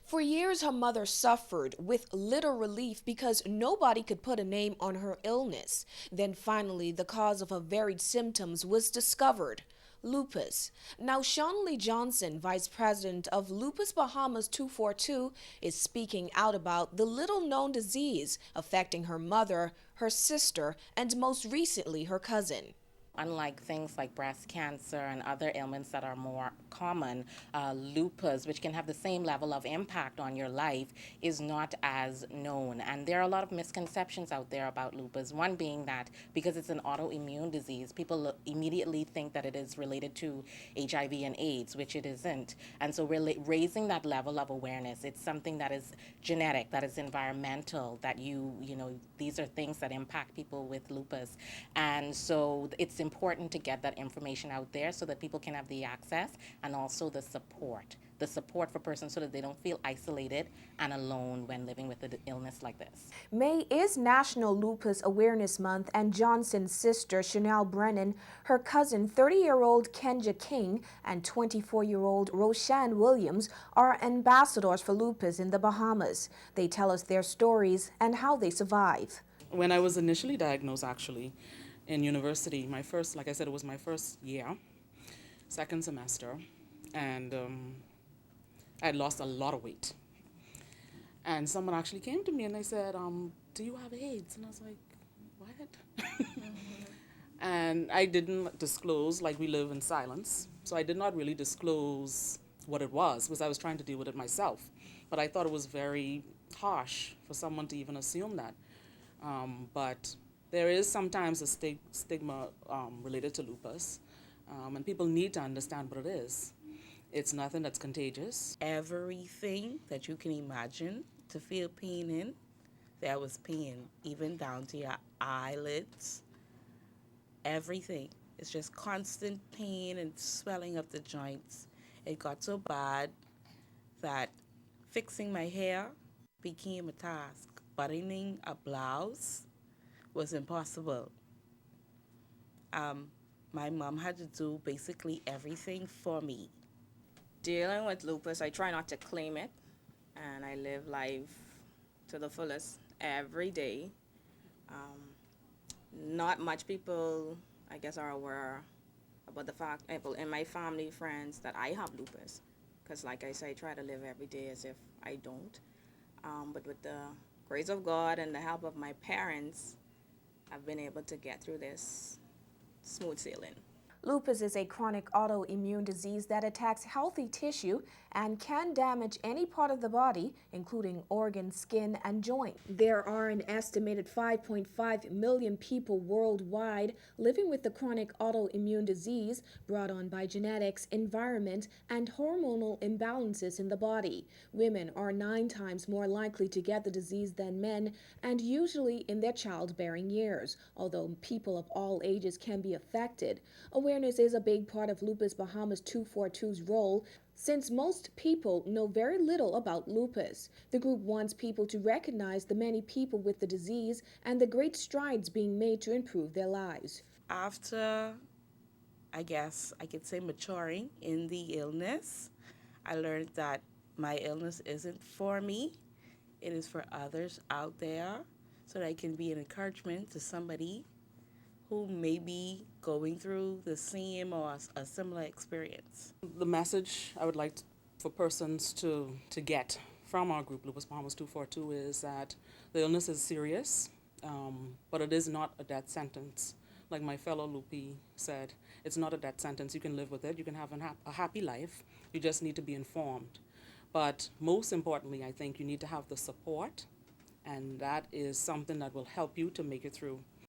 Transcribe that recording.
For years, her mother suffered with little relief because nobody could put a name on her illness. Then finally, the cause of her varied symptoms was discovered: lupus. Now, Shawnee Johnson, vice president of Lupus Bahamas 242, is speaking out about the little-known disease affecting her mother, her sister, and most recently, her cousin. Unlike things like breast cancer and other ailments that are more common, lupus, which can have the same level of impact on your life, is not as known. And there are a lot of misconceptions out there about lupus. One being that because it's an autoimmune disease, people immediately think that it is related to HIV and AIDS, which it isn't. And so we're raising that level of awareness. It's something that is genetic, that is environmental, that these are things that impact people with lupus. And so it's important to get that information out there so that people can have the access and also the support for persons so that they don't feel isolated and alone when living with an illness like this. May is National Lupus Awareness Month, and Johnson's sister, Chanel Brennan, her cousin, 30-year-old Kenja King, and 24-year-old Roshan Williams are ambassadors for lupus in the Bahamas. They tell us their stories and how they survive. When I was initially diagnosed, actually, in university, like I said, it was my first year, second semester, and I had lost a lot of weight. And someone actually came to me and they said, do you have AIDS? And I was like, what? And I didn't disclose, like we live in silence, so I did not really disclose what it was because I was trying to deal with it myself. But I thought it was very harsh for someone to even assume that. But there is sometimes a stigma related to lupus, and people need to understand what it is. It's nothing that's contagious. Everything that you can imagine to feel pain in, there was pain, even down to your eyelids. Everything. It's just constant pain and swelling of the joints. It got so bad that fixing my hair became a task. Buttoning a blouse was impossible. My mom had to do basically everything for me. Dealing with lupus, I try not to claim it, and I live life to the fullest every day. Not much people, I guess, are aware about the fact, people in my family, friends, that I have lupus. Because like I say, I try to live every day as if I don't. But with the grace of God and the help of my parents, I've been able to get through this smooth sailing. Lupus is a chronic autoimmune disease that attacks healthy tissue and can damage any part of the body, including organs, skin, and joint. There are an estimated 5.5 million people worldwide living with the chronic autoimmune disease brought on by genetics, environment, and hormonal imbalances in the body. Women are 9 times more likely to get the disease than men, and usually in their childbearing years, although people of all ages can be affected. Awareness is a big part of Lupus Bahamas 242's role, since most people know very little about lupus. The group wants people to recognize the many people with the disease and the great strides being made to improve their lives. After, I guess I could say, maturing in the illness, I learned that my illness isn't for me. It is for others out there, so that I can be an encouragement to somebody who may be going through the same or a similar experience. The message I would like for persons to get from our group, Lupus Bahamas 242, is that the illness is serious, but it is not a death sentence. Like my fellow Lupi said, it's not a death sentence. You can live with it. You can have a happy life. You just need to be informed. But most importantly, I think you need to have the support, and that is something that will help you to make it through